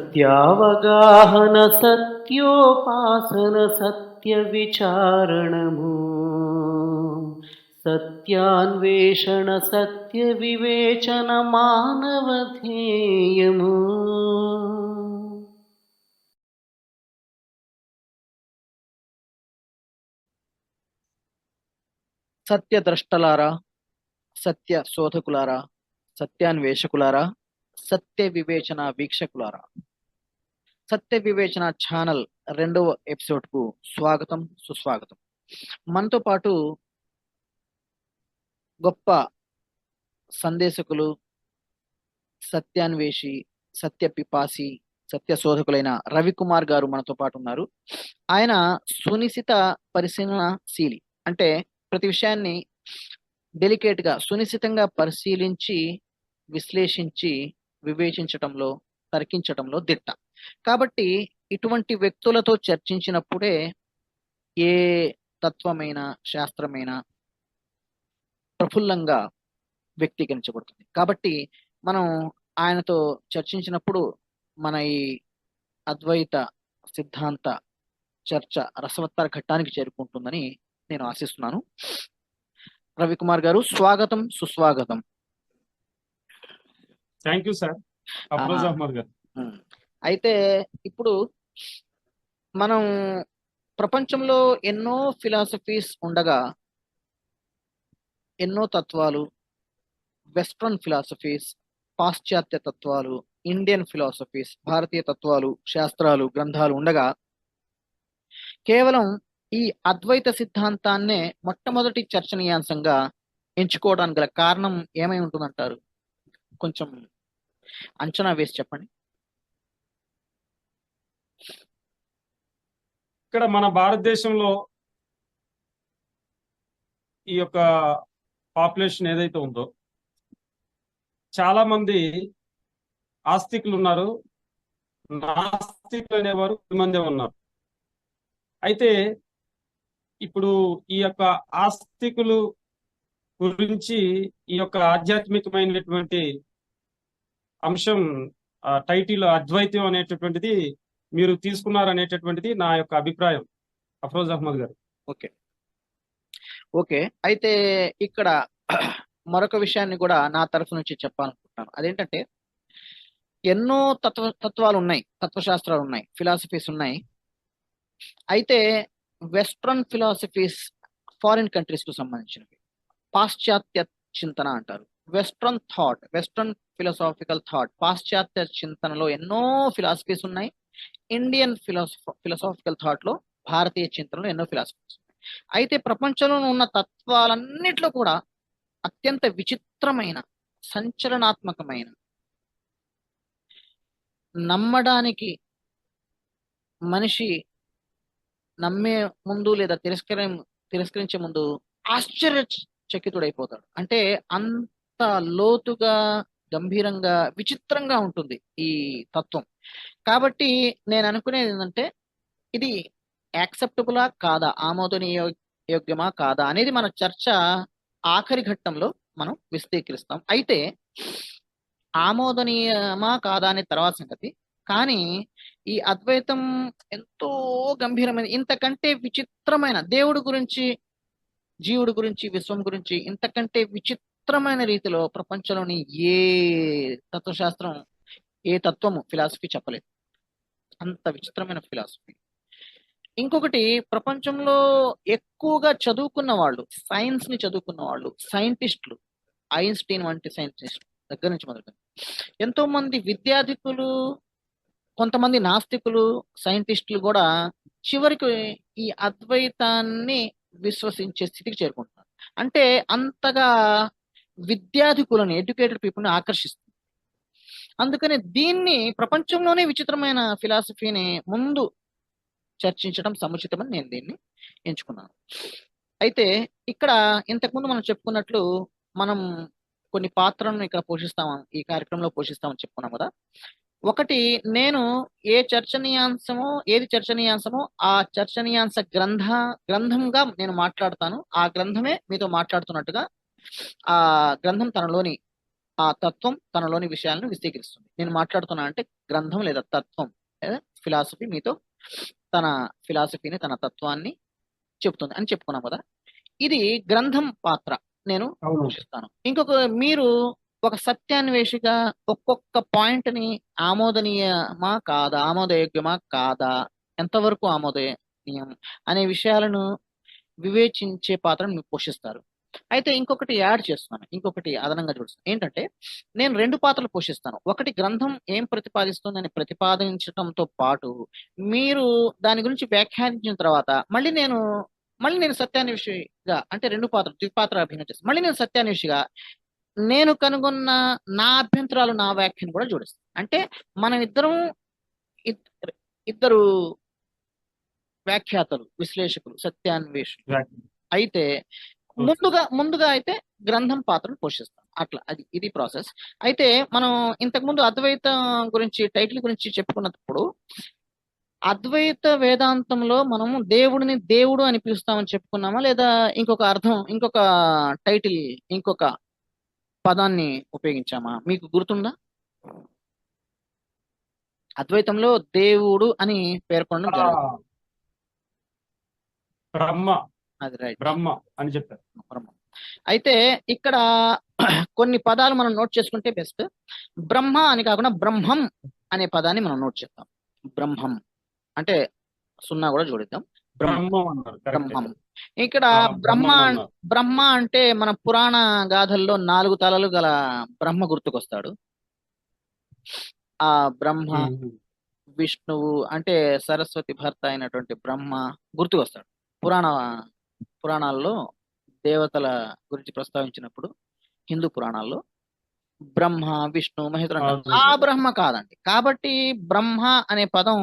సత్యావగాహన సత్యోపాసన సత్య విచారణము సత్యాన్వేషణ సత్య వివేచన మానవధేయము. సత్యద్రష్టలారా, సత్య శోధకులారా, సత్యాన్వేషకులారా, సత్య వివేచన వీక్షకులారా, సత్య వివేచన ఛానల్ 2వ ఎపిసోడ్కు స్వాగతం, సుస్వాగతం. మనతో పాటు గొప్ప సందేశకులు, సత్యాన్వేషి, సత్య పిపాసి, సత్య శోధకులైన రవికుమార్ గారు మనతో పాటు ఉన్నారు. ఆయన సునిశిత పరిశీలనశీలి, అంటే ప్రతి విషయాన్ని డెలికేట్ గా సునిశితంగా పరిశీలించి విశ్లేషించి వివేచించటంలో, తర్కించటంలో దిట్ట. కాబట్టి ఇటువంటి వ్యక్తులతో చర్చించినప్పుడే ఏ తత్వమైన శాస్త్రమైన ప్రఫుల్లంగా వ్యక్తీకరించబడుతుంది. కాబట్టి మనం ఆయనతో చర్చించినప్పుడు మన ఈ అద్వైత సిద్ధాంత చర్చ రసవత్తర ఘట్టానికి చేరుకుంటుందని నేను ఆశిస్తున్నాను. రవికుమార్ గారు, స్వాగతం, సుస్వాగతం. Thank you sir. Afroz Ahmed గారు. అయితే ఇప్పుడు మనం ప్రపంచంలో ఎన్నో ఫిలాసఫీస్ ఉండగా, ఎన్నో తత్వాలు, వెస్ట్రన్ ఫిలాసఫీస్, పాశ్చాత్య తత్వాలు, ఇండియన్ ఫిలాసఫీస్, భారతీయ తత్వాలు, శాస్త్రాలు, గ్రంథాలు ఉండగా కేవలం ఈ అద్వైత సిద్ధాంతాన్నే మొట్టమొదటి చర్చనీయాంశంగా ఎంచుకోవడానికి గల కారణం ఏమై ఉంటుందంటారు? కొంచెం అంచనా వేసి చెప్పండి. ఇక్కడ మన భారతదేశంలో ఈ యొక్క పాపులేషన్ ఏదైతే ఉందో, చాలా మంది ఆస్తికులు ఉన్నారు, నాస్తికులు అనేవారు కొద్దిమందే ఉన్నారు. అయితే ఇప్పుడు ఈ యొక్క ఆస్తికులు గురించి ఈ యొక్క ఆధ్యాత్మికమైనటువంటి అంశం టైటిల్ అద్వైతం అనేటటువంటిది మీరు తీసుకున్నారు అనేటటువంటిది నా యొక్క అభిప్రాయం. అఫ్రోజ్ అహ్మద్ గారు. ఓకే ఓకే అయితే ఇక్కడ మరొక విషయాన్ని కూడా నా తరఫు నుంచి చెప్పాలనుకుంటున్నాను. అదేంటంటే ఎన్నో తత్వాలు ఉన్నాయి, తత్వశాస్త్రాలు ఉన్నాయి, ఫిలాసఫీస్ ఉన్నాయి. అయితే వెస్ట్రన్ ఫిలాసఫీస్ ఫారిన్ కంట్రీస్ కు సంబంధించినవి, పాశ్చాత్య చింతన అంటారు. Western thought, western philosophical thought, పాశ్చాత్య చింతనలో ఎన్నో ఫిలాసఫీస్ ఉన్నాయి. ఇండియన్ ఫిలాసాఫికల్ థాట్ లో, భారతీయ చింతనలో ఎన్నో ఫిలాసఫీస్. అయితే ప్రపంచంలో ఉన్న తత్వాలన్నిట్లో కూడా అత్యంత విచిత్రమైన, సంచలనాత్మకమైన, నమ్మడానికి మనిషి నమ్మే ముందు లేదా తిరస్కరించే ముందు ఆశ్చర్యచకితుడైపోతాడు. అంటే అంత లోతుగా, గంభీరంగా, విచిత్రంగా ఉంటుంది ఈ తత్వం. కాబట్టి నేను అనుకునేది ఏంటంటే, ఇది యాక్సెప్టబులా కాదా, ఆమోదనీయోగ్యమా కాదా అనేది మన చర్చ ఆఖరి ఘట్టంలో మనం విశదీకరిస్తాం. అయితే ఆమోదనీయమా కాదా అనే తర్వాత సంగతి. కానీ ఈ అద్వైతం ఎంతో గంభీరమైన, ఇంతకంటే విచిత్రమైన, దేవుడి గురించి, జీవుడి గురించి, విశ్వం గురించి ఇంతకంటే విచిత్రమైన రీతిలో ప్రపంచంలోని ఏ తత్వశాస్త్రం, ఏ తత్వము, ఫిలాసఫీ చెప్పలేదు. అంత విచిత్రమైన ఫిలాసఫీ. ఇంకొకటి, ప్రపంచంలో ఎక్కువగా చదువుకున్న వాళ్ళు, సైన్స్ ని చదువుకున్న వాళ్ళు, సైంటిస్టులు, ఐన్స్టీన్ వంటి సైంటిస్ట్ దగ్గర నుంచి మొదలు ఎంతో మంది విద్యార్థికులు, కొంతమంది నాస్తికులు, సైంటిస్టులు కూడా చివరికి ఈ అద్వైతాన్ని విశ్వసించే స్థితికి చేరుకుంటున్నారు. అంటే అంతగా విద్యార్థికులను, ఎడ్యుకేటెడ్ పీపుల్ని ఆకర్షిస్తుంది. అందుకని దీన్ని, ప్రపంచంలోనే విచిత్రమైన ఫిలాసఫీని ముందు చర్చించడం సముచితమని నేను దీన్ని ఎంచుకున్నాను. అయితే ఇక్కడ ఇంతకుముందు మనం చెప్పుకున్నట్లు, మనం కొన్ని పాత్రలను ఇక్కడ పోషిస్తామని, ఈ కార్యక్రమంలో పోషిస్తామని చెప్పుకున్నాం కదా. ఒకటి, నేను ఏది చర్చనీయాంశమో ఆ చర్చనీయాంశ గ్రంథంగా నేను మాట్లాడతాను. ఆ గ్రంథమే మీతో మాట్లాడుతున్నట్టుగా ఆ గ్రంథం తనలోని ఆ తత్వం తనలోని విషయాలను విశదీకరిస్తుంది. నేను మాట్లాడుతున్నా అంటే గ్రంథం లేదా తత్వం లేదా ఫిలాసఫీ మీతో తన ఫిలాసఫీని తన తత్వాన్ని చెప్తుంది అని చెప్పుకున్నాం కదా. ఇది గ్రంథం పాత్ర నేను అవును. పోషిస్తాను. ఇంకొక మీరు ఒక సత్యాన్వేషిగా ఒక్కొక్క పాయింట్ ని ఆమోదనీయమా కాదా, ఆమోదయోగ్యమా కాదా, ఎంతవరకు ఆమోదనీయం అనే విషయాలను వివేచించే పాత్రను మీరు పోషిస్తారు. అయితే ఇంకొకటి యాడ్ చేస్తున్నాను, ఇంకొకటి అదనంగా చూస్తున్నాను. ఏంటంటే నేను రెండు పాత్రలు పోషిస్తాను. ఒకటి గ్రంథం ఏం ప్రతిపాదిస్తుందని ప్రతిపాదించడంతో పాటు మీరు దాని గురించి వ్యాఖ్యానించిన తర్వాత మళ్ళీ నేను సత్యాన్వేషిగా, అంటే రెండు పాత్రలు ద్విపాత్ర అభినయం చేస్తాను. మళ్ళీ నేను సత్యాన్వేషిగా నేను కనుగొన్న నా అభ్యంతరాలు, నా వ్యాఖ్యను కూడా జోడిస్తాను. అంటే మనం ఇద్దరం ఇద్దరు వ్యాఖ్యాతలు, విశ్లేషకులు, సత్యాన్వేషకులు. అయితే ముందుగా అయితే గ్రంథం పాత్రను పోషిస్తాం. అట్లా ఇది ప్రాసెస్. అయితే మనం ఇంతకుముందు అద్వైతం గురించి టైటిల్ గురించి చెప్పుకున్నప్పుడు అద్వైత వేదాంతంలో మనం దేవుడిని దేవుడు అని పిలుస్తామని చెప్పుకున్నామా, లేదా ఇంకొక అర్థం, ఇంకొక టైటిల్, ఇంకొక పదాన్ని ఉపయోగించామా? మీకు గుర్తుందా? అద్వైతంలో దేవుడు అని పేర్కొనడం జరుగుతుంది. బ్రహ్మ, అది రైట్, బ్రహ్మ అని చెప్పారు. బ్రహ్మ. అయితే ఇక్కడ కొన్ని పదాలు మనం నోట్ చేసుకుంటే బెస్ట్. బ్రహ్మ అని కాకుండా బ్రహ్మం అనే పదాన్ని మనం నోట్ చేద్దాం. బ్రహ్మం అంటే సున్నా కూడా జోడిద్దాం. బ్రహ్మం అన్నారు, కరెక్ట్. బ్రహ్మం. ఇక్కడ బ్రహ్మం అన్నారు. బ్రహ్మ అంటే మన పురాణ గాథల్లో 4 తలలు గల బ్రహ్మ గుర్తుకొస్తాడు. ఆ బ్రహ్మ విష్ణువు అంటే సరస్వతి భర్త అయినటువంటి బ్రహ్మ గుర్తుకొస్తాడు. పురాణాల్లో దేవతల గురించి ప్రస్తావించినప్పుడు హిందూ పురాణాల్లో బ్రహ్మ, విష్ణు, మహేశ్వర ఆ బ్రహ్మ కాదండి. కాబట్టి బ్రహ్మ అనే పదం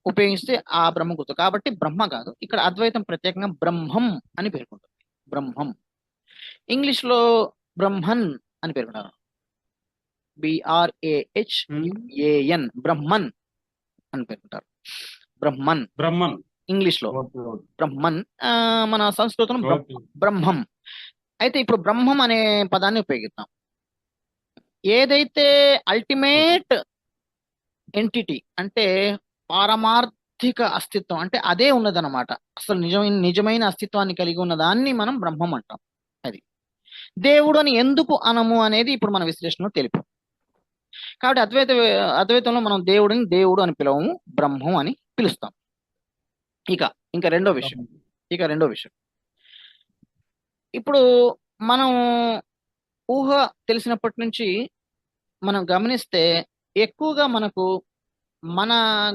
ఉపయోగిస్తే ఆ బ్రహ్మ గుర్తు, కాబట్టి బ్రహ్మ కాదు. ఇక్కడ అద్వైతం ప్రత్యేకంగా బ్రహ్మం అని పేర్కొంటుంది. బ్రహ్మం. ఇంగ్లీష్ లో బ్రహ్మన్ అని పేర్కొంటారు. BRAHMAN, బ్రహ్మన్ అని పేర్కొంటారు. బ్రహ్మన్ ఇంగ్లీష్ లో బ్రహ్మన్, మన సంస్కృతం బ్రహ్మం. అయితే ఇప్పుడు బ్రహ్మం అనే పదాన్ని ఉపయోగిద్దాం. ఏదైతే అల్టిమేట్ ఎంటిటీ అంటే పారమార్థిక అస్తిత్వం అంటే అదే ఉన్నదన్నమాట, అసలు నిజమైన అస్తిత్వాన్ని కలిగి ఉన్న దాన్ని మనం బ్రహ్మం అంటాం. అది దేవుడు అని ఎందుకు అనము అనేది ఇప్పుడు మన విశ్లేషణలో తెలిపాం. కాబట్టి అద్వైతంలో మనం దేవుడిని దేవుడు అని పిలవము, బ్రహ్మం అని పిలుస్తాం. ఇంకా రెండో విషయం. ఇప్పుడు మనం ఊహ తెలిసినప్పటి నుంచి మనం గమనిస్తే ఎక్కువగా మన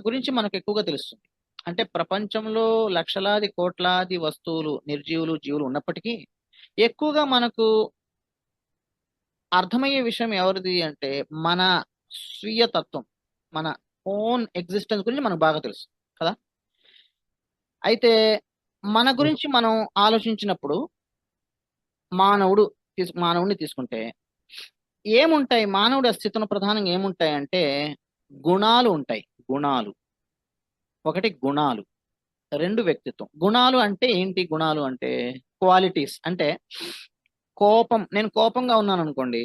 గురించి మనకు ఎక్కువగా తెలుస్తుంది. అంటే ప్రపంచంలో లక్షలాది కోట్లాది వస్తువులు, నిర్జీవులు, జీవులు ఉన్నప్పటికీ ఎక్కువగా మనకు అర్థమయ్యే విషయం ఎవరిది అంటే మన స్వీయ తత్వం, మన ఓన్ ఎగ్జిస్టెన్స్ గురించి మనకు బాగా తెలుసు కదా. అయితే మన గురించి మనం ఆలోచించినప్పుడు మానవుడిని తీసుకుంటే ఏముంటాయి? మానవుడి అస్తిత్వం ప్రధానంగా ఏముంటాయి అంటే గుణాలు ఉంటాయి. ఒకటి గుణాలు, 2 వ్యక్తిత్వం. గుణాలు అంటే ఏంటి? గుణాలు అంటే క్వాలిటీస్. అంటే నేను కోపంగా ఉన్నాను అనుకోండి,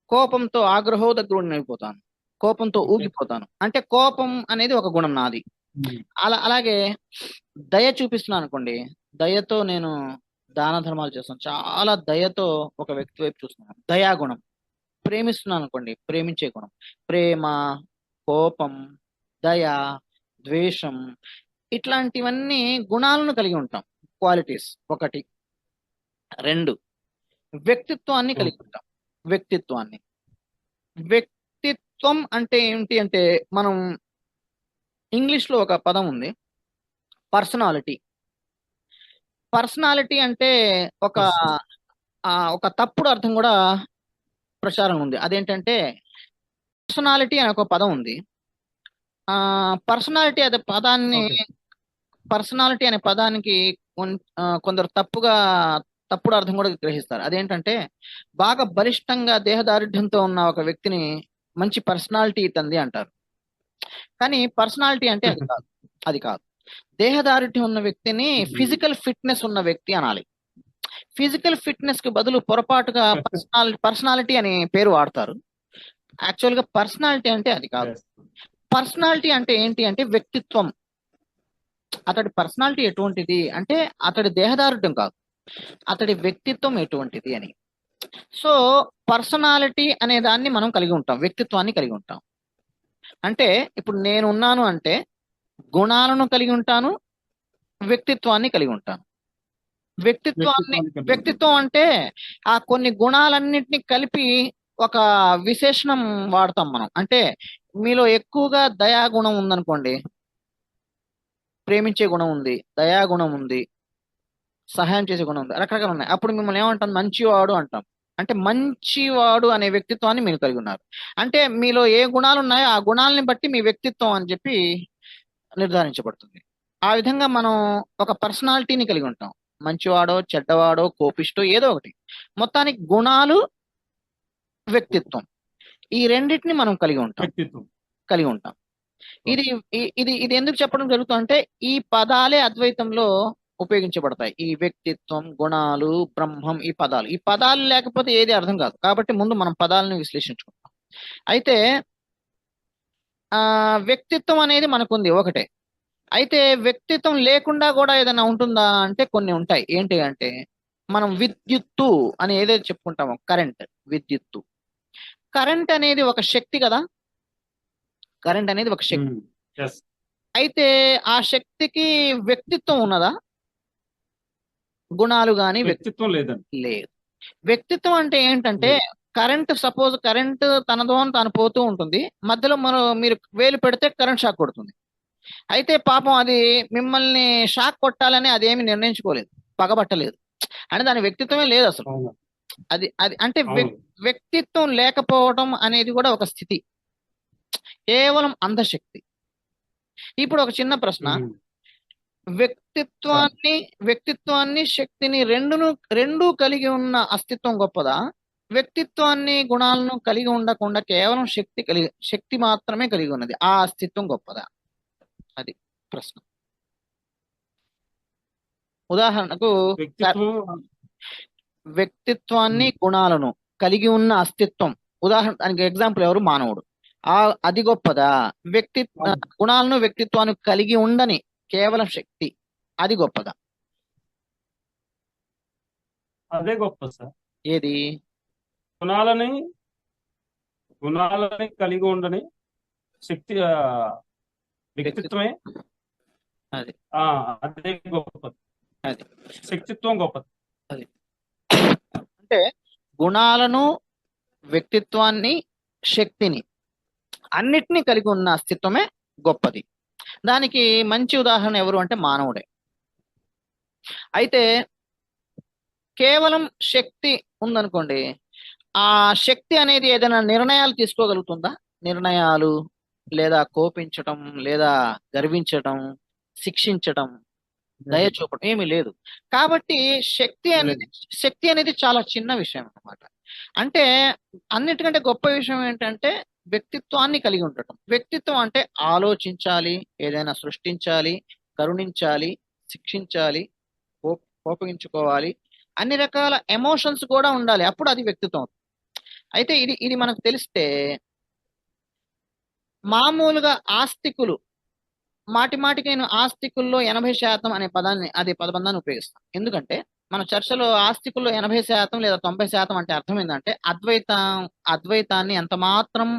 కోపంతో ఆగ్రహోదగ్రుడిని అయిపోతాను, కోపంతో ఊగిపోతాను. అంటే కోపం అనేది ఒక గుణం నాది. అలాగే దయ చూపిస్తున్నాను అనుకోండి, దయతో నేను దాన ధర్మాలు చేస్తాను, చాలా దయతో ఒక వ్యక్తి వైపు చూస్తున్నాను, దయాగుణం. ప్రేమిస్తున్నాను అనుకోండి, ప్రేమించే గుణం, ప్రేమ, కోపం, దయ, ద్వేషం, ఇట్లాంటివన్నీ గుణాలను కలిగి ఉంటాం, క్వాలిటీస్. 1. 2, వ్యక్తిత్వాన్ని కలిగి ఉంటాం. వ్యక్తిత్వం అంటే ఏంటి అంటే మనం ఇంగ్లీష్ లో ఒక పదం ఉంది, పర్సనాలిటీ అంటే ఒక తప్పుడు అర్థం కూడా ప్రచారం ఉంది. అదేంటంటే పర్సనాలిటీ అనే ఒక పదం ఉంది. పర్సనాలిటీ అనే పదానికి కొందరు తప్పుడు అర్థం కూడా గ్రహిస్తారు. అదేంటంటే బాగా బలిష్టంగా దేహదారుఢ్యంతో ఉన్న ఒక వ్యక్తిని మంచి పర్సనాలిటీ ఇతంది అంటారు. కానీ పర్సనాలిటీ అంటే అది కాదు. దేహదారుఢ్యం ఉన్న వ్యక్తిని ఫిజికల్ ఫిట్నెస్ ఉన్న వ్యక్తి అనాలి. ఫిజికల్ ఫిట్నెస్ కి బదులు పొరపాటుగా పర్సనాలిటీ అనే పేరు వాడతారు. యాక్చువల్ గా పర్సనాలిటీ అంటే అది కాదు. Yes. పర్సనాలిటీ అంటే ఏంటి అంటే వ్యక్తిత్వం. అతడి పర్సనాలిటీ ఎటువంటిది అంటే అతడి దేహదారుఢ్యం కాదు, అతడి వ్యక్తిత్వం ఎటువంటిది అని. సో పర్సనాలిటీ అనే దాన్ని మనం కలిగి ఉంటాం, వ్యక్తిత్వాన్ని కలిగి ఉంటాం. అంటే ఇప్పుడు నేను ఉన్నాను అంటే గుణాలను కలిగి ఉంటాను, వ్యక్తిత్వాన్ని కలిగి ఉంటాను. వ్యక్తిత్వాన్ని కలిగి వ్యక్తిత్వం అంటే ఆ కొన్ని గుణాలన్నింటినీ కలిపి ఒక విశేషణం వాడతాం మనం. అంటే మీలో ఎక్కువగా దయాగుణం ఉందనుకోండి, ప్రేమించే గుణం ఉంది, దయాగుణం ఉంది, సహాయం చేసే గుణం ఉంది, రకరకాలు ఉన్నాయి. అప్పుడు మిమ్మల్ని ఏమంటాం? మంచివాడు అంటాం. అంటే మంచివాడు అనే వ్యక్తిత్వాన్ని మీరు కలిగి ఉన్నారు. అంటే మీలో ఏ గుణాలు ఉన్నాయో ఆ గుణాలని బట్టి మీ వ్యక్తిత్వం అని చెప్పి నిర్ధారించబడుతుంది. ఆ విధంగా మనం ఒక పర్సనాలిటీని కలిగి ఉంటాం. మంచివాడో చెడ్డవాడో కోపిష్టో ఏదో ఒకటి, మొత్తానికి గుణాలు వ్యక్తిత్వం ఈ రెండింటిని మనం కలిగి ఉంటాం. ఇది ఇది ఇది ఎందుకు చెప్పడం జరుగుతుందంటే ఈ పదాలే అద్వైతంలో ఉపయోగించబడతాయి. ఈ వ్యక్తిత్వం, గుణాలు, బ్రహ్మం, ఈ పదాలు లేకపోతే ఏది అర్థం కాదు. కాబట్టి ముందు మనం పదాలను విశ్లేషించుకుంటాం. అయితే వ్యక్తిత్వం అనేది మనకుంది ఒకటే. అయితే వ్యక్తిత్వం లేకుండా కూడా ఏదైనా ఉంటుందా అంటే కొన్ని ఉంటాయి. ఏంటి అంటే మనం విద్యుత్తు అని ఏదైతే చెప్పుకుంటామో, కరెంట్, విద్యుత్తు. కరెంట్ అనేది ఒక శక్తి కదా, కరెంట్ అనేది ఒక శక్తి. అయితే ఆ శక్తికి వ్యక్తిత్వం ఉన్నదా? గుణాలు గాని వ్యక్తిత్వం లేదండి. లేదు. వ్యక్తిత్వం అంటే ఏంటంటే సపోజ్ కరెంట్ తనదో తాను పోతూ ఉంటుంది, మధ్యలో మీరు వేలు పెడితే కరెంట్ షాక్ కొడుతుంది. అయితే పాపం అది మిమ్మల్ని షాక్ కొట్టాలని అదేమి నిర్ణయించుకోలేదు, పగబట్టలేదు, అంటే దాని వ్యక్తిత్వమే లేదు అసలు. అది అది అంటే వ్యక్తిత్వం లేకపోవడం అనేది కూడా ఒక స్థితి, కేవలం అంధశక్తి. ఇప్పుడు ఒక చిన్న ప్రశ్న, వ్యక్తిత్వాన్ని శక్తిని రెండూ కలిగి ఉన్న అస్తిత్వం గొప్పదా? వ్యక్తిత్వాన్ని గుణాలను కలిగి ఉండకుండా కేవలం శక్తి మాత్రమే కలిగి ఉన్నది ఆ అస్తిత్వం గొప్పదా? అది ప్రశ్న. ఉదాహరణకు వ్యక్తిత్వాన్ని గుణాలను కలిగి ఉన్న అస్తిత్వం, దానికి ఎగ్జాంపుల్ ఎవరు? మానవుడు. అది గొప్పదా? గుణాలను వ్యక్తిత్వాన్ని కలిగి ఉండని కేవలం శక్తి, అది గొప్పదా? అదే గొప్ప సార్. ఏది? గుణాలని కలిగి ఉండని శక్తి, వ్యక్తిత్వమే అది. అదే గొప్పది, అది శక్తిత్వం గొప్పది. అది అంటే గుణాలను, వ్యక్తిత్వాన్ని, శక్తిని అన్నిటినీ కలిగి ఉన్న అస్తిత్వమే గొప్పది. దానికి మంచి ఉదాహరణ ఎవరు అంటే మానవుడే. అయితే కేవలం శక్తి ఉందనుకోండి, ఆ శక్తి అనేది ఏదైనా నిర్ణయాలు తీసుకోగలుగుతుందా? నిర్ణయాలు, లేదా కోపించటం, లేదా గర్వించటం, శిక్షించటం, దయ చూపడం ఏమీ లేదు. కాబట్టి శక్తి అనేది చాలా చిన్న విషయం అన్నమాట. అంటే అన్నిటికంటే గొప్ప విషయం ఏంటంటే వ్యక్తిత్వాన్ని కలిగి ఉండటం. వ్యక్తిత్వం అంటే ఆలోచించాలి, ఏదైనా సృష్టించాలి, కరుణించాలి, శిక్షించాలి, కోపగించుకోవాలి, అన్ని రకాల ఎమోషన్స్ కూడా ఉండాలి, అప్పుడు అది వ్యక్తిత్వం. అయితే ఇది మనకు తెలిస్తే మామూలుగా ఆస్తికులు మాటికి నేను ఆస్తికుల్లో 80% అనే పదబంధాన్ని ఉపయోగిస్తాం. ఎందుకంటే మన చర్చలో ఆస్తికుల్లో 80% లేదా 90% అంటే అర్థం ఏంటంటే అద్వైతాన్ని ఎంత మాత్రం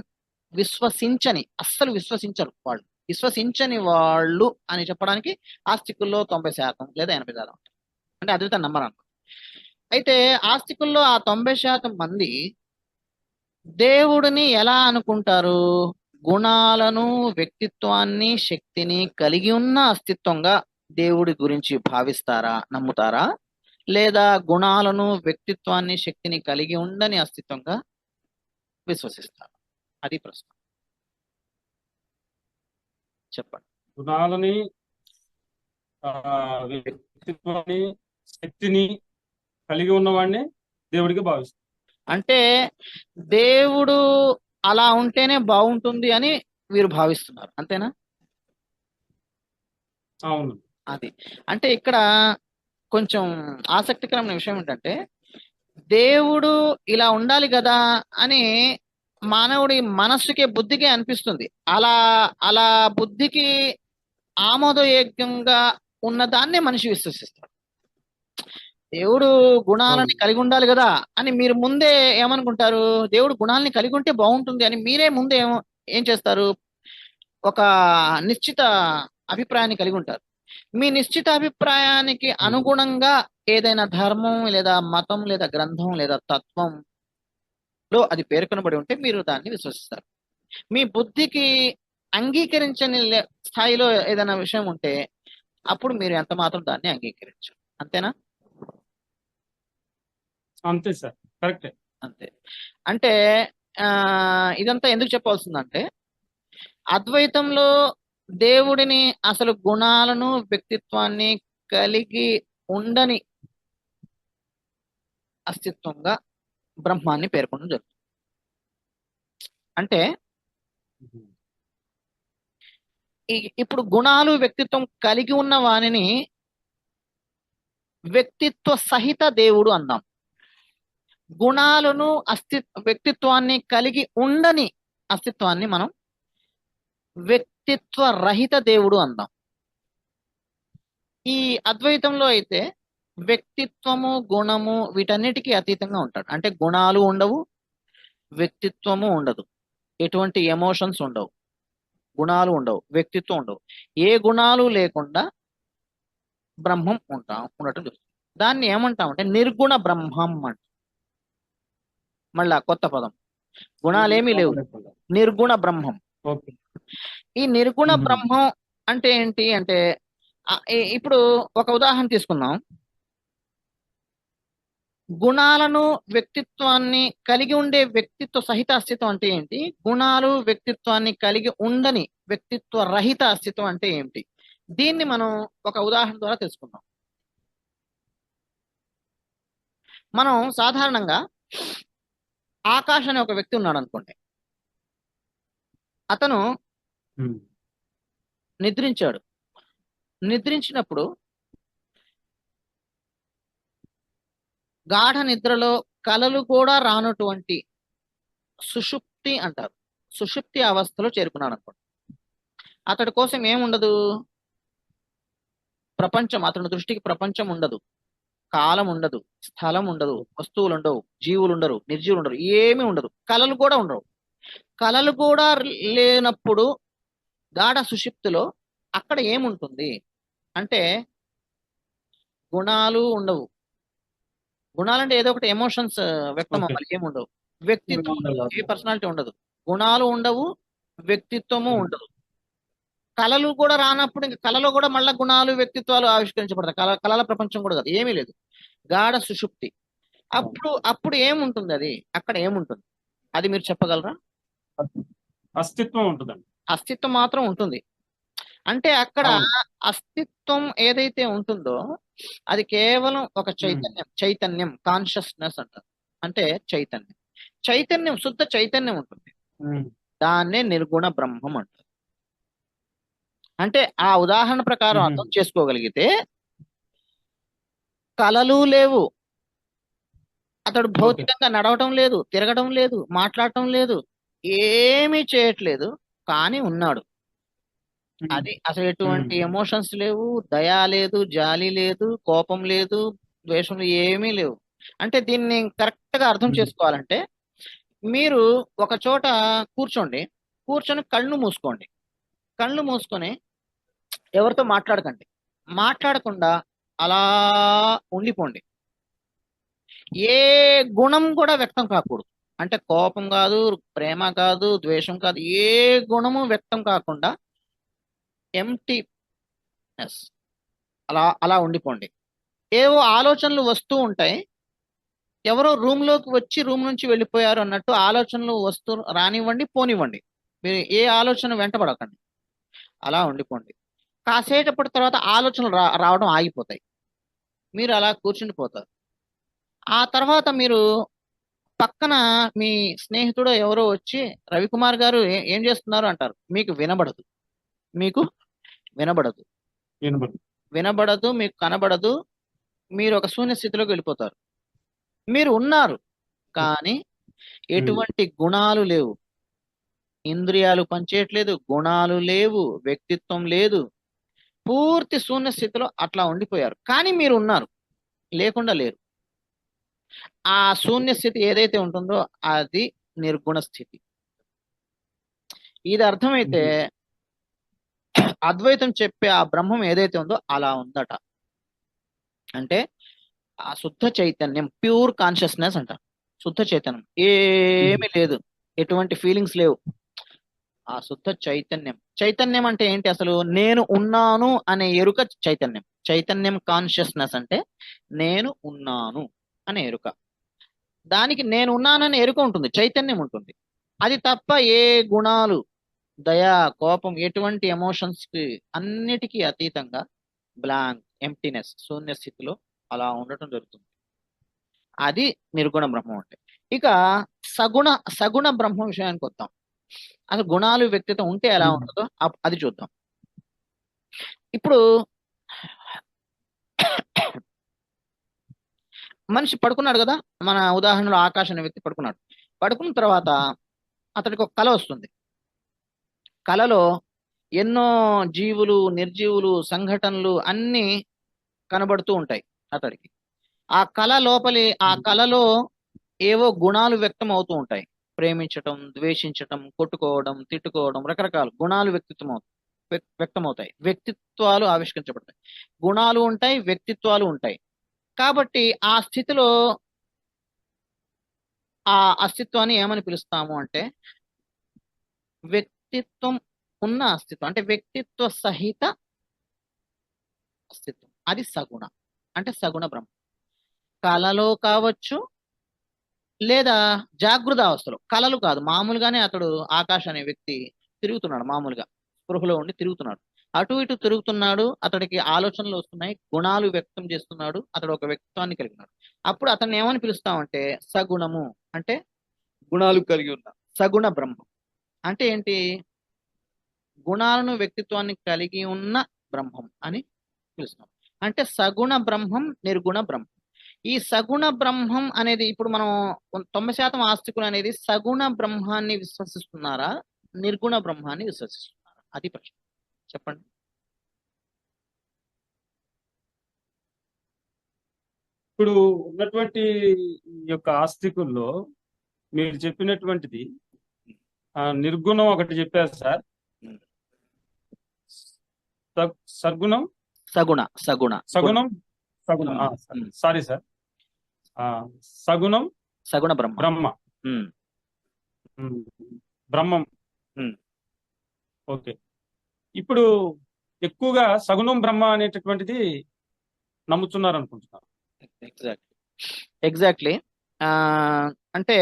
అస్సలు విశ్వసించరు వాళ్ళు. విశ్వసించని వాళ్ళు అని చెప్పడానికి ఆస్తికుల్లో 90% లేదా 80% అంటే అద్వైత నంబర్ అనుకో. అయితే ఆస్తికుల్లో ఆ 90% మంది దేవుడిని ఎలా అనుకుంటారు? గుణాలను, వ్యక్తిత్వాన్ని, శక్తిని కలిగి ఉన్న అస్తిత్వంగా దేవుడి గురించి భావిస్తారా, నమ్ముతారా? లేదా గుణాలను, వ్యక్తిత్వాన్ని, శక్తిని కలిగి ఉండని అస్తిత్వంగా విశ్వసిస్తారా? అది ప్రశ్న. చెప్పండి. గుణాలని, వ్యక్తిత్వాన్ని, శక్తిని కలిగి ఉన్నవాడిని దేవుడికి భావిస్తారు. అంటే దేవుడు అలా ఉంటేనే బాగుంటుంది అని మీరు భావిస్తున్నారు, అంతేనా? అవును. అది అంటే ఇక్కడ కొంచెం ఆసక్తికరమైన విషయం ఏంటంటే, దేవుడు ఇలా ఉండాలి కదా అని మానవుడి మనస్సుకే బుద్ధికే అనిపిస్తుంది. అలా అలా బుద్ధికి ఆమోదయోగ్యంగా ఉన్న దాన్నే మనిషి విశ్వసిస్తాడు. దేవుడు గుణాలని కలిగి ఉండాలి కదా అని మీరు ముందే ఏమనుకుంటారు? దేవుడు గుణాలని కలిగి ఉంటే బాగుంటుంది అని మీరే ముందే ఏం చేస్తారు? ఒక నిశ్చిత అభిప్రాయాన్ని కలిగి ఉంటారు. మీ నిశ్చిత అభిప్రాయానికి అనుగుణంగా ఏదైనా ధర్మం లేదా మతం లేదా గ్రంథం లేదా తత్వంలో అది పేర్కొనబడి ఉంటే మీరు దాన్ని విశ్వసిస్తారు. మీ బుద్ధికి అంగీకరించని స్థాయిలో ఏదైనా విషయం ఉంటే అప్పుడు మీరు ఎంత మాత్రం దాన్ని అంగీకరించరు. అంతేనా? అంతే సార్, కరెక్టే. అంతే. అంటే ఇదంతా ఎందుకు చెప్పాల్సిందంటే, అద్వైతంలో దేవుడిని అసలు గుణాలను వ్యక్తిత్వాన్ని కలిగి ఉండని అస్తిత్వంగా బ్రహ్మాన్ని పేర్కొనడం జరుగుతుంది. అంటే ఇప్పుడు గుణాలు వ్యక్తిత్వం కలిగి ఉన్న వానిని వ్యక్తిత్వ సహిత దేవుడు అందాం. గుణాలను వ్యక్తిత్వాన్ని కలిగి ఉండని అస్తిత్వాన్ని మనం వ్యక్తిత్వ రహిత దేవుడు అందాం. ఈ అద్వైతంలో అయితే వ్యక్తిత్వము గుణము వీటన్నిటికీ అతీతంగా ఉంటాడు. అంటే గుణాలు ఉండవు, వ్యక్తిత్వము ఉండదు, ఎటువంటి ఎమోషన్స్ ఉండవు, గుణాలు ఉండవు, వ్యక్తిత్వం ఉండవు. ఏ గుణాలు లేకుండా బ్రహ్మం ఉండటం జరుగుతుంది. దాన్ని ఏమంటామంటే నిర్గుణ బ్రహ్మం అంట. మళ్ళా కొత్త పదం, గుణాలేమీ లేవు, నిర్గుణ బ్రహ్మం. ఓకే. ఈ నిర్గుణ బ్రహ్మం అంటే ఏంటి అంటే, ఇప్పుడు ఒక ఉదాహరణ తీసుకుందాం. గుణాలను వ్యక్తిత్వాన్ని కలిగి ఉండే వ్యక్తిత్వ సహిత అస్తిత్వం అంటే ఏంటి? గుణాలు వ్యక్తిత్వాన్ని కలిగి ఉండని వ్యక్తిత్వ రహిత అస్తిత్వం అంటే ఏంటి? దీన్ని మనం ఒక ఉదాహరణ ద్వారా తెలుసుకుందాం. మనం సాధారణంగా ఆకాష్ అనే ఒక వ్యక్తి ఉన్నాడు అనుకోండి. అతను నిద్రించాడు. నిద్రించినప్పుడు గాఢ నిద్రలో కలలు కూడా రానటువంటి సుషుప్తి అంటారు. సుషుప్తి అవస్థలో చేరుకున్నాడు అనుకోండి. అతడి కోసం ఏముండదు? ప్రపంచం, అతని దృష్టికి ప్రపంచం ఉండదు, కాలం ఉండదు, స్థలం ఉండదు, వస్తువులు ఉండవు, జీవులు ఉండరు, నిర్జీవులు ఉండరు, ఏమీ ఉండదు, కలలు కూడా ఉండవు. కలలు కూడా లేనప్పుడు గాఢ సుషుప్తిలో అక్కడ ఏముంటుంది అంటే గుణాలు ఉండవు. గుణాలంటే ఏదో ఒకటి ఎమోషన్స్ వ్యక్తం అవ్వాలి, ఏముండవు. వ్యక్తిత్వం ఉండదు, ఏ పర్సనాలిటీ ఉండదు. గుణాలు ఉండవు, వ్యక్తిత్వము ఉండదు. కళలు కూడా రానప్పుడు ఇంకా కళలో కూడా మళ్ళీ గుణాలు వ్యక్తిత్వాలు ఆవిష్కరించబడతాయి. కళల ప్రపంచం కూడా కాదు, ఏమీ లేదు, గాఢ సుషుప్తి. అప్పుడు ఏముంటుంది? అది అక్కడ ఏముంటుంది? అది మీరు చెప్పగలరా? అస్తిత్వం ఉంటుందండి. అస్తిత్వం మాత్రం ఉంటుంది. అంటే అక్కడ అస్తిత్వం ఏదైతే ఉంటుందో అది కేవలం ఒక చైతన్యం కాన్షియస్నెస్ అంటారు. అంటే చైతన్యం శుద్ధ చైతన్యం ఉంటుంది. దాన్నే నిర్గుణ బ్రహ్మం అంటారు. అంటే ఆ ఉదాహరణ ప్రకారం అర్థం చేసుకోగలిగితే కలలు లేవు, అతడు భౌతికంగా నడవటం లేదు, తిరగడం లేదు, మాట్లాడటం లేదు, ఏమీ చేయట్లేదు, కానీ ఉన్నాడు. అది అసలు ఎటువంటి ఎమోషన్స్ లేవు, దయా లేదు, జాలి లేదు, కోపం లేదు, ద్వేషం ఏమీ లేవు. అంటే దీన్ని కరెక్ట్ గా అర్థం చేసుకోవాలంటే మీరు ఒక చోట కూర్చొని కళ్ళు మూసుకొని ఎవరితో మాట్లాడకండి, మాట్లాడకుండా అలా ఉండిపోండి. ఏ గుణం కూడా వ్యక్తం కాకూడదు. అంటే కోపం కాదు, ప్రేమ కాదు, ద్వేషం కాదు, ఏ గుణము వ్యక్తం కాకుండా ఎంప్టీనెస్ అలా ఉండిపోండి. ఏవో ఆలోచనలు వస్తూ ఉంటాయి, ఎవరో రూమ్లోకి వచ్చి రూమ్ నుంచి వెళ్ళిపోయారు అన్నట్టు ఆలోచనలు రానివ్వండి, పోనివ్వండి. మీరు ఏ ఆలోచన వెంటబడకండి, అలా ఉండిపోండి. కాసేపటి తర్వాత ఆలోచనలు రావడం ఆగిపోతాయి, మీరు అలా కూర్చుండిపోతారు. ఆ తర్వాత మీరు పక్కన మీ స్నేహితుడు ఎవరో వచ్చి రవికుమార్ గారు ఏం చేస్తున్నారు అంటారు. మీకు వినబడదు, మీకు కనబడదు. మీరు ఒక శూన్య స్థితిలోకి వెళ్ళిపోతారు. మీరు ఉన్నారు, కానీ ఎటువంటి గుణాలు లేవు, ఇంద్రియాలు పనిచేయట్లేదు, గుణాలు లేవు, వ్యక్తిత్వం లేదు, పూర్తి శూన్య స్థితిలో అట్లా ఉండిపోయారు. కానీ మీరు ఉన్నారు, లేకుండా లేరు. ఆ శూన్య స్థితి ఏదైతే ఉంటుందో అది నిర్గుణ స్థితి. ఇది అర్థమైతే అద్వైతం చెప్పే ఆ బ్రహ్మం ఏదైతే ఉందో అలా ఉందట. అంటే ఆ శుద్ధ చైతన్యం, ప్యూర్ కాన్షియస్నెస్ అంట. శుద్ధ చైతన్యం, ఏమీ లేదు, ఎటువంటి ఫీలింగ్స్ లేవు. ఆ శుద్ధ చైతన్యం. చైతన్యం అంటే ఏంటి అసలు? నేను ఉన్నాను అనే ఎరుక చైతన్యం. చైతన్యం కాన్షియస్నెస్ అంటే నేను ఉన్నాను అనే ఎరుక. దానికి నేను ఉన్నాననే ఎరుక ఉంటుంది, చైతన్యం ఉంటుంది. అది తప్ప ఏ గుణాలు, దయ, కోపం, ఎటువంటి ఎమోషన్స్ కి అన్నిటికీ అతీతంగా బ్లాంక్, ఎంప్టీనెస్, శూన్య స్థితిలో అలా ఉండటం జరుగుతుంది. అది నిర్గుణ బ్రహ్మం అంటే. ఇక సగుణ బ్రహ్మ విషయానికి వద్దాం. అసలు గుణాలు, వ్యక్తిత్వం ఉంటే ఎలా ఉంటుందో అది చూద్దాం. ఇప్పుడు మనిషి పడుకున్నాడు కదా, మన ఉదాహరణలో ఆకాశ్ అనే వ్యక్తి పడుకున్నాడు. పడుకున్న తర్వాత అతడికి ఒక కళ వస్తుంది. కళలో ఎన్నో జీవులు, నిర్జీవులు, సంఘటనలు అన్నీ కనబడుతూ ఉంటాయి అతడికి. ఆ కళ లోపలి, ఆ కళలో ఏవో గుణాలు వ్యక్తం అవుతూ ఉంటాయి. ప్రేమించటం, ద్వేషించటం, కొట్టుకోవడం, తిట్టుకోవడం, రకరకాల గుణాలు వ్యక్తమవుతాయి. వ్యక్తిత్వాలు ఆవిష్కరించబడతాయి. గుణాలు ఉంటాయి, వ్యక్తిత్వాలు ఉంటాయి. కాబట్టి ఆ స్థితిలో ఆ అస్తిత్వాన్ని ఏమని పిలుస్తాము అంటే వ్యక్తిత్వం ఉన్న అస్తిత్వం, అంటే వ్యక్తిత్వ సహిత అస్తిత్వం. అది సగుణ, అంటే సగుణ బ్రహ్మ. కళలో కావచ్చు, లేదా జాగృత అవస్థలో. కళలు కాదు, మామూలుగానే అతడు ఆకాష్ అనే వ్యక్తి తిరుగుతున్నాడు, మామూలుగా స్పృహలో ఉండి తిరుగుతున్నాడు, అటు ఇటు తిరుగుతున్నాడు. అతడికి ఆలోచనలు వస్తున్నాయి, గుణాలు వ్యక్తం చేస్తున్నాడు, అతడు ఒక వ్యక్తిత్వాన్ని కలిగి ఉన్నాడు. అప్పుడు అతన్ని ఏమని పిలుస్తామంటే సగుణము, అంటే గుణాలు కలిగి ఉన్న సగుణ బ్రహ్మం. అంటే ఏంటి? గుణాలను, వ్యక్తిత్వాన్ని కలిగి ఉన్న బ్రహ్మం అని పిలుస్తాం. అంటే సగుణ బ్రహ్మం, నిర్గుణ బ్రహ్మం. ఈ సగుణ బ్రహ్మం అనేది ఇప్పుడు మనం 90% ఆస్తికులు అనేది సగుణ బ్రహ్మాన్ని విశ్వసిస్తున్నారా, నిర్గుణ బ్రహ్మాన్ని విశ్వసిస్తున్నారా? అది ప్రశ్న. చెప్పండి. ఇప్పుడు ఉన్నటువంటి ఈ యొక్క ఆస్తికుల్లో మీరు చెప్పినటువంటిది నిర్గుణం ఒకటి చెప్పారు సార్. సద్గుణం, సగుణ సగుణం, సగుణం. సారీ సార్, సగుణం, సగుణ బ్రహ్మ, బ్రహ్మ, బ్రహ్మం. ఓకే. ఇప్పుడు ఎక్కువగా సగుణం బ్రహ్మ అనేటటువంటిది నమ్ముతున్నారు అనుకుంటున్నారు. ఎగ్జాక్ట్లీ. అంటే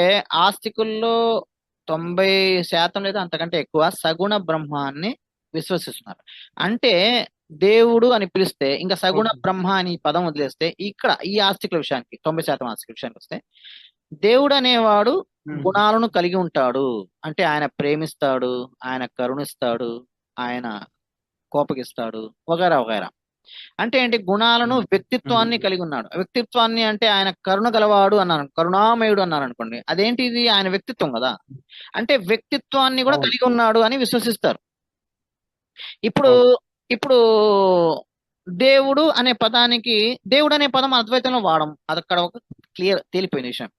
ఆస్తికుల్లో 90% లేదా అంతకంటే ఎక్కువ సగుణ బ్రహ్మాన్ని విశ్వసిస్తున్నారు. అంటే దేవుడు అని పిలిస్తే ఇంకా సగుణ బ్రహ్మ అని పదం వదిలేస్తే, ఇక్కడ ఈ ఆస్తికుల విషయానికి 90% ఆస్తికుల విషయానికి వస్తే, దేవుడు అనేవాడు గుణాలను కలిగి ఉంటాడు. అంటే ఆయన ప్రేమిస్తాడు, ఆయన కరుణిస్తాడు, ఆయన కోపగిస్తాడు, వగైరా వగైరా. అంటే ఏంటి? గుణాలను, వ్యక్తిత్వాన్ని కలిగి ఉన్నాడు. వ్యక్తిత్వాన్ని అంటే ఆయన కరుణ గలవాడు అన్నాను, కరుణామయుడు అన్నారు అనుకోండి, అదేంటి? ఇది ఆయన వ్యక్తిత్వం కదా. అంటే వ్యక్తిత్వాన్ని కూడా కలిగి ఉన్నాడు అని విశ్వసిస్తారు. ఇప్పుడు దేవుడు అనే పదానికి, దేవుడు అనే పదం అద్వైతంలో వాడం, అది అక్కడ ఒక క్లియర్ తేలిపోయిన విషయం.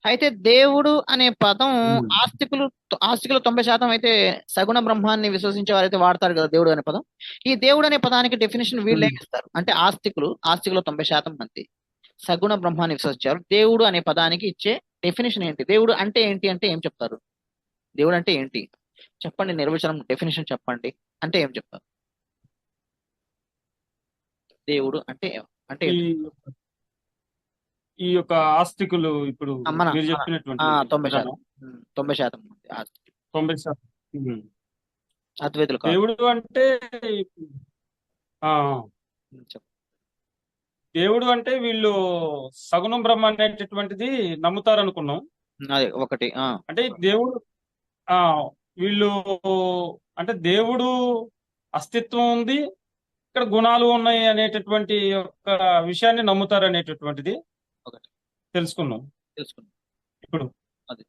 అయితే దేవుడు అనే పదం ఆస్తికులు 90% అయితే సగుణ బ్రహ్మాన్ని విశ్వసించే వారైతే వాడతారు కదా దేవుడు అనే పదం. ఈ దేవుడు అనే పదానికి డెఫినేషన్ వీళ్ళు ఏమిస్తారు అంటే ఆస్తికులు 90% మంది సగుణ బ్రహ్మాన్ని విశ్వసించారు. దేవుడు అనే పదానికి ఇచ్చే డెఫినేషన్ ఏంటి? దేవుడు అంటే ఏంటి అంటే ఏం చెప్తారు? దేవుడు అంటే ఏంటి చెప్పండి, నిర్వచనం, డెఫినేషన్ చెప్పండి అంటే ఏం చెప్తారు? దేవుడు అంటే అంటే ఈ యొక్క ఆస్తికులు ఇప్పుడు మీరు చెప్పినటువంటి 90% మంది ఆస్తికులు, 90% అద్వైతులు దేవుడు అంటే దేవుడు అంటే వీళ్ళు సగుణం బ్రహ్మ అనేటటువంటిది నమ్ముతారు అనుకున్నాం. అదే ఒకటి. అంటే దేవుడు వీళ్ళు అంటే దేవుడు అస్తిత్వం ఉంది, ఇక్కడ గుణాలు ఉన్నాయి అనేటటువంటి ఒక విషయాన్ని నమ్ముతారు అనేటటువంటిది ఒకటి తెలుసుకున్నాం. తెలుసుకున్నాం. ఇప్పుడు అది.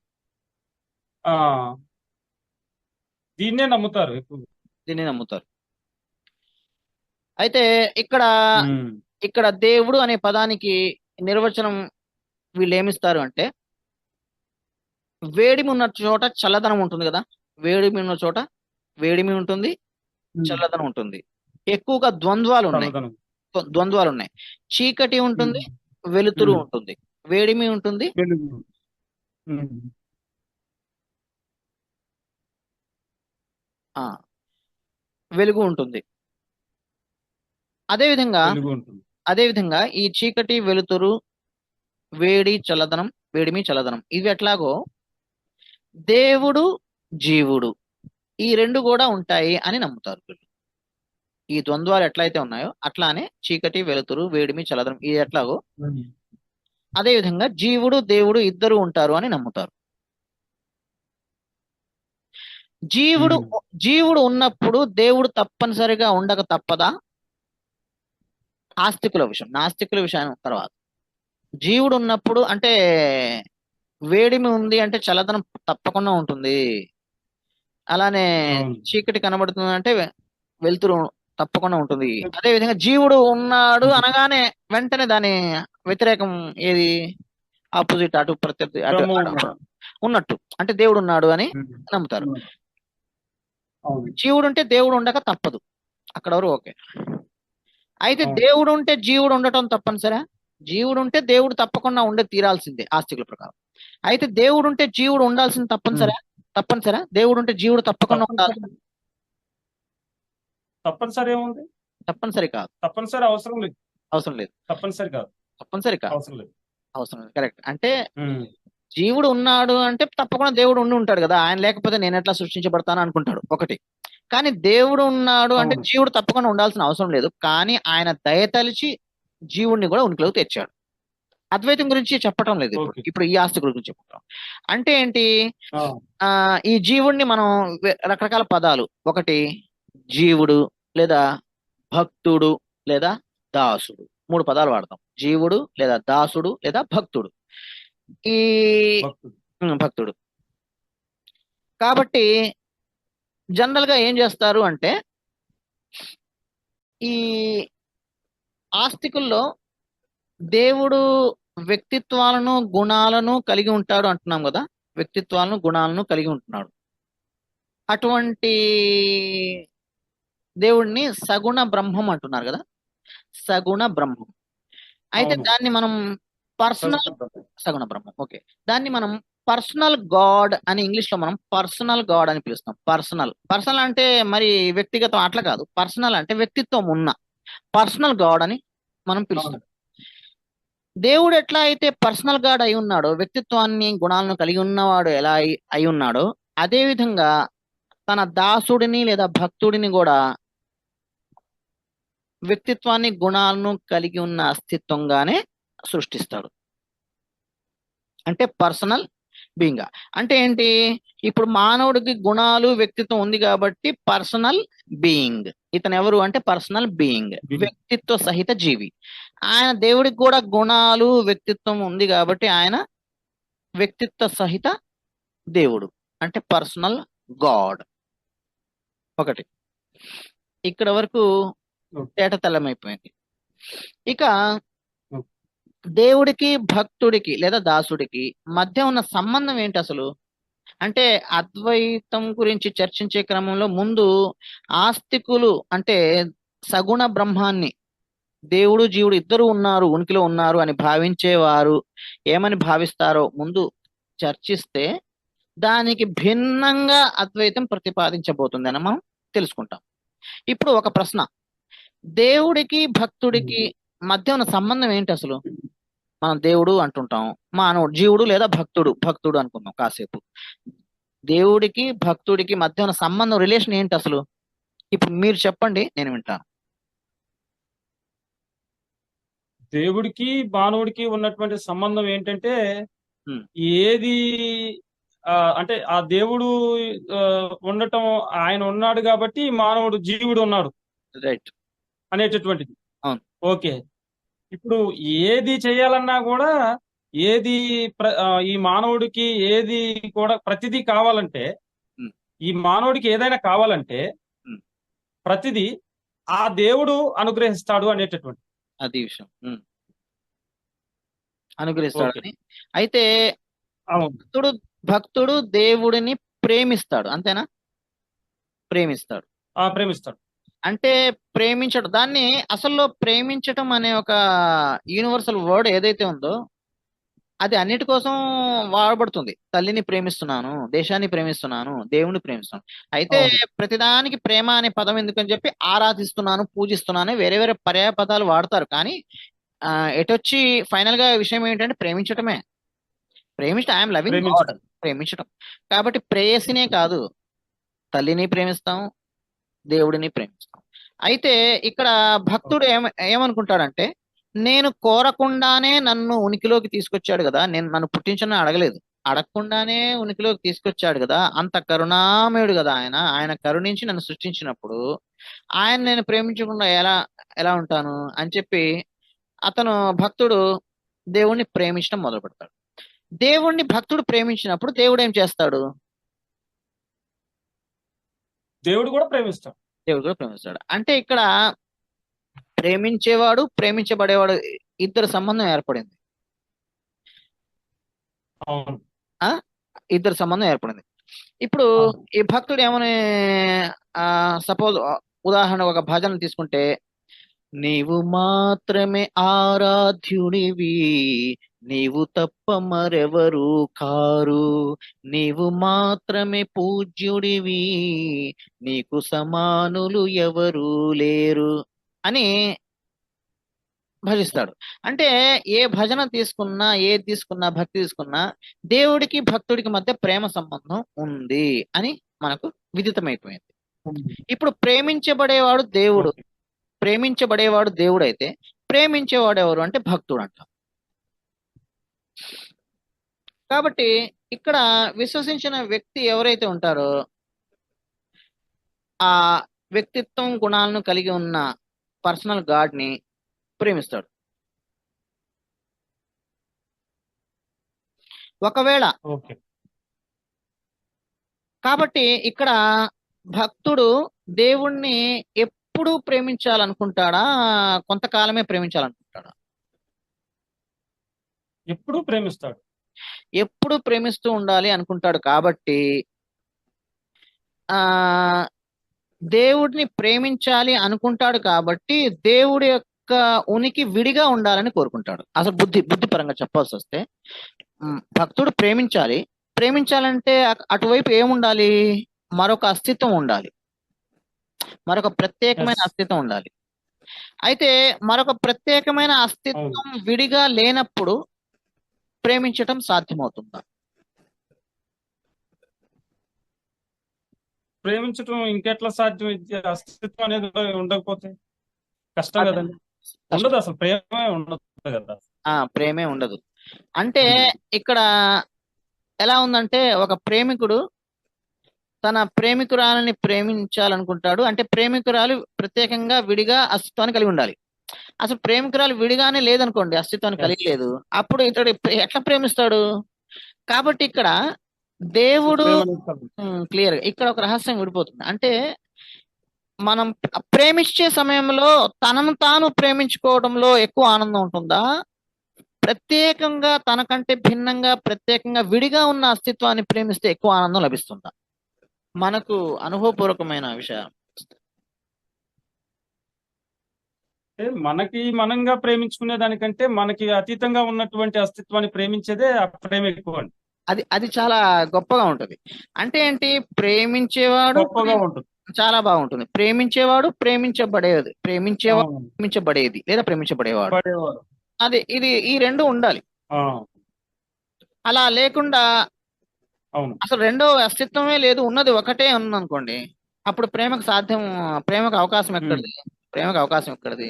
ఆ దీన్నే నమ్ముతారు ఎక్కువ. దీన్ని నమ్ముతారు. అయితే ఇక్కడ ఉమ్, ఇక్కడ దేవుడు అనే పదానికి నిర్వచనం వీళ్ళు ఏమిస్తారు అంటే, వేడిమి ఉన్న చోట చల్లదనం ఉంటుంది కదా, వేడిమి ఉన్న చోట వేడిమి ఉంటుంది, చల్లదనం ఉంటుంది. ఎక్కువగా ద్వంద్వాలు ఉన్నాయి. చల్లదనం. ద్వంద్వాలు ఉన్నాయి. చీకటి ఉంటుంది, వెలుతురు ఉమ్. ఉంటుంది, వేడిమి ఉంటుంది, వెలుగు. ఉమ్, ఆ వెలుగు ఉంటుంది. అదేవిధంగా వెలుగు ఉంటుంది. అదేవిధంగా ఈ చీకటి, వెలుతురు, వేడి, చల్లదనం, వేడిమి, చల్లదనం ఇవి ఎట్లాగో దేవుడు, జీవుడు ఈ రెండు కూడా ఉంటాయి అని నమ్ముతారు వీళ్ళు. ఈ ద్వంద్వాలు ఎట్లయితే ఉన్నాయో అట్లానే చీకటి, వెలుతురు, వేడిమి, చల్లదనం ఇది ఎట్లాగో ఉమ్, అదేవిధంగా జీవుడు, దేవుడు ఇద్దరు ఉంటారు అని నమ్ముతారు. జీవుడు ఉమ్. జీవుడు ఉన్నప్పుడు దేవుడు తప్పనిసరిగా ఉండక తప్పదా? ఆస్తికుల విషయం, నాస్తికుల విషయం తర్వాత. జీవుడు ఉన్నప్పుడు అంటే వేడిమి ఉంది అంటే చల్లదనం తప్పకుండా ఉంటుంది. అలానే అవును. చీకటి కనబడుతుంది అంటే వెలుతురు తప్పకుండా ఉంటుంది. అదే విధంగా జీవుడు ఉన్నాడు అనగానే వెంటనే దాని వ్యతిరేకం ఏది? ఆపోజిట్, అటు ప్రత్యర్థి, అటు బ్రహ్మ అటు ఉన్నాడు. ఉన్నట్టు అంటే దేవుడు ఉన్నాడు అని ఉమ్, నమ్ముతారు. అవును. జీవుడు ఉంటే దేవుడు ఉండక తప్పదు, అక్కడ వరకు ఓకే. అయితే అవును. దేవుడు ఉంటే జీవుడు ఉండటం తప్పనిసరా? జీవుడు ఉంటే దేవుడు తప్పకుండా ఉండే తీరాల్సిందే ఆస్తికుల ప్రకారం. అయితే దేవుడు ఉంటే జీవుడు ఉండాల్సింది తప్పనిసరా? తప్పనిసరా? దేవుడు ఉంటే జీవుడు తప్పకుండా ఉండాలి? తప్పనిసరి తప్పనిసరి ఏముంది? తప్పనిసరి కాదు, తప్పనిసరి అవసరం లేదు. అవసరం లేదు. తప్పనిసరి కాదు. తప్పనిసరి కాదు, అవసరం లేదు. అవసరం లేదు. కరెక్ట్. అంటే ఉమ్, జీవుడు ఉన్నాడు అంటే తప్పకుండా దేవుడు ఉండి ఉంటాడు కదా, ఆయన లేకపోతే నేను ఎట్లా సృష్టించబడతాను అనుకుంటాడు ఒకటి. కానీ దేవుడు ఉన్నాడు అంటే అవును. జీవుడు తప్పకుండా ఉండాల్సిన అవసరం లేదు. కానీ ఆయన దయతలిచి జీవుడిని కూడా ఉనికిలోకి తెచ్చాడు. అద్వైతం గురించి చెప్పటం లేదు ఇప్పుడు. ఓకే. ఇప్పుడు ఈ ఆస్తికుల గురించి చెప్పుకుంటాం. అంటే ఏంటి? ఆ, ఆ ఈ జీవుడిని మనం రకరకాల పదాలు, ఒకటి జీవుడు లేదా భక్తుడు లేదా దాసుడు, మూడు పదాలు వాడతాం. జీవుడు లేదా దాసుడు లేదా భక్తుడు. ఈ భక్తుడు. భక్తుడు. కాబట్టి జనరల్ గా ఏం చేస్తారు అంటే, ఈ ఆస్తికుల్లో దేవుడు వ్యక్తిత్వాలను, గుణాలను కలిగి ఉంటాడు అంటున్నాం కదా, వ్యక్తిత్వాలను, గుణాలను కలిగి ఉంటున్నాడు. అటువంటి దేవుడిని సగుణ బ్రహ్మం అంటున్నారు కదా, సగుణ బ్రహ్మం. అయితే అవును. దాన్ని మనం పర్సనల్, సగుణ బ్రహ్మం ఓకే, దాన్ని మనం పర్సనల్ గాడ్ అని ఇంగ్లీష్ లో మనం పర్సనల్ గాడ్ అని పిలుస్తాం. పర్సనల్ అంటే మరి వ్యక్తిగతం అట్లా కాదు, పర్సనల్ అంటే వ్యక్తిత్వం ఉన్న పర్సనల్ గాడ్ అని మనం పిలుస్తాం. దేవుడు ఎట్లా అయితే పర్సనల్ గాడ్ అయి ఉన్నాడో, వ్యక్తిత్వాన్ని, గుణాలను కలిగి ఉన్నవాడు ఎలా అయి ఉన్నాడో, అదే విధంగా తన దాసుడిని లేదా భక్తుడిని కూడా వ్యక్తిత్వాన్ని, గుణాలను కలిగి ఉన్న అస్తిత్వంగానే సృష్టిస్తాడు. అంటే పర్సనల్ బీయింగ్. అంటే ఏంటి? ఇప్పుడు మానవుడికి గుణాలు, వ్యక్తిత్వం ఉంది కాబట్టి పర్సనల్ బీయింగ్. ఇతను ఎవరు అంటే పర్సనల్ బీయింగ్, వ్యక్తిత్వ సహిత జీవి. ఆయన దేవుడికి కూడా గుణాలు, వ్యక్తిత్వం ఉంది కాబట్టి ఆయన వ్యక్తిత్వ సహిత దేవుడు, అంటే పర్సనల్ గాడ్. ఒకటి ఇక్కడ వరకు తేటతెల్లమైపోయింది. ఇక దేవుడికి, భక్తుడికి లేదా దాసుడికి మధ్య ఉన్న సంబంధం ఏంటి అసలు అంటే, అద్వైతం గురించి చర్చించే క్రమంలో ముందు ఆస్తికులు అంటే సగుణ బ్రహ్మాన్ని, దేవుడు, జీవుడు ఇద్దరు ఉన్నారు, ఉనికిలో ఉన్నారు అని భావించేవారు ఏమని భావిస్తారో ముందు చర్చిస్తే దానికి భిన్నంగా అద్వైతం ప్రతిపాదించబోతుంది అని మనం తెలుసుకుంటాం. ఇప్పుడు ఒక ప్రశ్న, దేవుడికి, భక్తుడికి మధ్య ఉన్న సంబంధం ఏంటి అసలు? మనం దేవుడు అంటుంటాం, మానవుడు, జీవుడు లేదా భక్తుడు అనుకుందాం కాసేపు. దేవుడికి, భక్తుడికి మధ్య ఉన్న సంబంధం, రిలేషన్ ఏంటి అసలు? ఇప్పుడు మీరు చెప్పండి, నేను వింటాను. దేవుడికి, మానవుడికి ఉన్నటువంటి సంబంధం ఏంటంటే, ఉమ్. ఏది అంటే ఆ దేవుడు ఉండటం, ఆయన ఉన్నాడు కాబట్టి మానవుడు, జీవుడు ఉన్నాడు రైట్. అనేటటువంటిది. అవును. ఓకే. ఇప్పుడు ఏది చేయాలన్నా కూడా ఏది ఈ మానవుడికి ఏది కూడా ప్రతిదీ కావాలంటే, ఉమ్, ఈ మానవుడికి ఏదైనా కావాలంటే ఉమ్, ప్రతిదీ ఆ దేవుడు అనుగ్రహిస్తాడు అనేటటువంటి. అది విషయం. ఓకే. అనుగ్రహిస్తాడని. అయితే అవును. భక్తుడు భక్తుడు దేవుడిని ప్రేమిస్తాడు, అంతేనా? ప్రేమిస్తాడు ప్రేమిస్తాడు. అంటే ప్రేమించడం, దాన్ని అసల్లో ప్రేమించటం అనే ఒక యూనివర్సల్ వర్డ్ ఏదైతే ఉందో అది అన్నిటి కోసం వాడబడుతుంది. తల్లిని ప్రేమిస్తున్నాను, దేశాన్ని ప్రేమిస్తున్నాను, దేవుని ప్రేమిస్తున్నాను. అయితే అవును. ప్రతిదానికి ప్రేమ అనే పదం ఎందుకని చెప్పి ఆరాధిస్తున్నాను, పూజిస్తున్నాను వేరే వేరే పర్యాయ పదాలు వాడతారు. కానీ ఆ, ఎటొచ్చి ఫైనల్ గా విషయం ఏంటంటే ప్రేమించటమే. ప్రేమించడం, ఐఎమ్ లవింగ్ గాడ్, ప్రేమించడం. ప్రేమించడం. కాబట్టి ప్రేయసినే కాదు, తల్లిని ప్రేమిస్తాం, దేవుడిని ప్రేమిస్తాం. అయితే ఇక్కడ భక్తుడు ఏమనుకుంటాడంటే, నేను కోరకుండానే నన్ను ఉనికిలోకి తీసుకొచ్చాడు కదా, నన్ను పుట్టించని అడగలేదు, అడగకుండానే ఉనికిలోకి తీసుకొచ్చాడు కదా, అంత కరుణామయుడు కదా ఆయన. ఆయన కరుణించి నన్ను సృష్టించినప్పుడు ఆయన నేను ప్రేమించకుండా ఎలా ఎలా ఉంటాను అని చెప్పి అతను భక్తుడు దేవుణ్ణి ప్రేమించడం మొదలు పెడతాడు. దేవుణ్ణి భక్తుడు ప్రేమించినప్పుడు దేవుడు ఏం చేస్తాడు? దేవుడు కూడా ప్రేమిస్తాడు. దేవుడు కూడా ప్రేమిస్తాడు. అంటే ఇక్కడ ప్రేమించేవాడు ప్రేమించబడేవాడు ఇద్దరు సంబంధం ఏర్పడింది. అవును. ఆ ఇద్దరు సంబంధం ఏర్పడింది. ఇప్పుడు అవును. ఈ భక్తుడు ఏమని, సపోజ్ ఉదాహరణ ఒక భజన తీసుకుంటే, నీవు మాత్రమే ఆరాధ్యుడివి, నీవు తప్ప మరెవరు కారు, నీవు మాత్రమే పూజ్యుడివి, నీకు సమానులు ఎవరు లేరు అని భజిస్తాడు. అంటే ఏ భజన తీసుకున్నా, ఏది తీసుకున్నా, భక్తి తీసుకున్నా దేవుడికి భక్తుడికి మధ్య ప్రేమ సంబంధం ఉంది అని మనకు విదితమైపోయింది. ఇప్పుడు ప్రేమించబడేవాడు దేవుడు, ఓకే. ప్రేమించబడేవాడు దేవుడు అయితే ప్రేమించేవాడు ఎవరు అంటే భక్తుడు అంట. కాబట్టి ఇక్కడ విశ్వసించిన వ్యక్తి ఎవరైతే ఉంటారో ఆ వ్యక్తిత్వం గుణాలను కలిగి ఉన్న పర్సనల్ గాడ్ ని ప్రేమిస్తాడు. ఒకవేళ ఓకే. కాబట్టి ఇక్కడ భక్తుడు దేవుణ్ణి ఎప్పుడు ప్రేమించాలనుకుంటాడా, కొంతకాలమే ప్రేమించాలనుకుంటాడా? ఎప్పుడు ప్రేమిస్తాడు. ఎప్పుడు ప్రేమిస్తూ ఉండాలి అనుకుంటాడు. కాబట్టి ఆ దేవుడిని ప్రేమించాలి అనుకుంటాడు కాబట్టి దేవుడి యొక్క ఉనికి విడిగా ఉండాలని కోరుకుంటాడు. అసలు బుద్ధి పరంగా చెప్పాల్సి వస్తే భక్తుడు ప్రేమించాలి. ప్రేమించాలంటే అటువైపు ఏముండాలి? మరొక అస్తిత్వం ఉండాలి, మరొక ప్రత్యేకమైన Yes. అస్తిత్వం ఉండాలి. అయితే మరొక ప్రత్యేకమైన అస్తిత్వం విడిగా లేనప్పుడు ప్రేమించటం సాధ్యమవుతుందా? ప్రేమించటం ఇంకెట్లా సాధ్యం? ఇది అస్తిత్వం అనేది ఉండకపోతే కష్టం అదే. కదండి. ఉండదు, అసలు ప్రేమే ఉండదు కదా. ప్రేమే ఉండదు. అంటే ఇక్కడ ఎలా ఉందంటే, ఒక ప్రేమికుడు తన ప్రేమికురాలని ప్రేమించాలనుకుంటాడు. అంటే ప్రేమికురాలు ప్రత్యేకంగా విడిగా అస్తిత్వాన్ని కలిగి ఉండాలి. అసలు ప్రేమికురాలు విడిగానే లేదనుకోండి, అస్తిత్వాన్ని కలిగి లేదు, అప్పుడు ఇతడు ఎట్లా ప్రేమిస్తాడు? కాబట్టి ఇక్కడ దేవుడు ప్రేమ అనేది కాదు. క్లియర్ ఇక్కడ ఒక రహస్యం విడిపోతుంది. అంటే మనం ప్రేమించే సమయంలో తనను తాను ప్రేమించుకోవడంలో ఎక్కువ ఆనందం ఉంటుందా, ప్రత్యేకంగా తనకంటే భిన్నంగా ప్రత్యేకంగా విడిగా ఉన్న అస్తిత్వాన్ని ప్రేమిస్తే ఎక్కువ ఆనందం లభిస్తుందా? మనకు అనుభవపూర్వకమైన విషయం. అంటే మనకి మనంగా ప్రేమించుకునే దానికంటే మనకి అతీతంగా ఉన్నటువంటి అస్తిత్వాన్ని ప్రేమించేదే ఆ ప్రేమ ఎక్కువ అండి. అది చాలా గొప్పగా ఉంటుంది. అంటే ఏంటి? ప్రేమించేవాడు గొప్పగా ఉంటుంది. చాలా బాగుంటుంది. ప్రేమించేవాడు ప్రేమించబడేది, ప్రేమించబడేది లేదా ప్రేమించబడేవాడు, పడేవారు. ఇది ఈ రెండు ఉండాలి. ఆ, అలా లేకుండా అవును. అసలు రెండో అస్తిత్వమే లేదు, ఉన్నది ఒకటే ఉందనుకోండి, అప్పుడు ప్రేమకు అవకాశం ఎక్కడిది? ప్రేమకు అవకాశం ఎక్కడిది?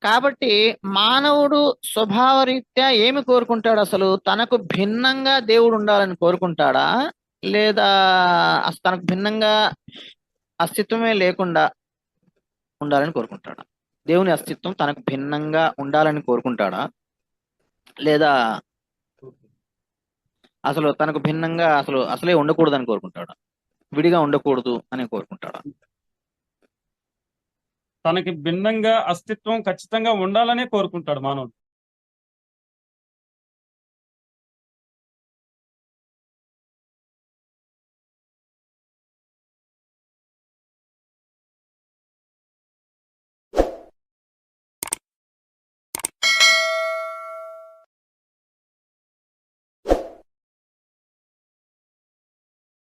కాబట్టి మానవుడు స్వభావరీత్యా ఏమి కోరుకుంటాడు? అసలు తనకు భిన్నంగా దేవుడు ఉండాలని కోరుకుంటాడా, లేదా అసలు తనకు భిన్నంగా అస్తిత్వమే లేకుండా ఉండాలని కోరుకుంటాడా? దేవుని అస్తిత్వం తనకు భిన్నంగా ఉండాలని కోరుకుంటాడా, లేదా అసలు తనకు భిన్నంగా అసలే ఉండకూడదని కోరుకుంటాడా, విడిగా ఉండకూడదు అని కోరుకుంటాడా? తనకి భిన్నంగా అస్తిత్వం ఖచ్చితంగా ఉండాలనే కోరుకుంటాడు మానవుడు.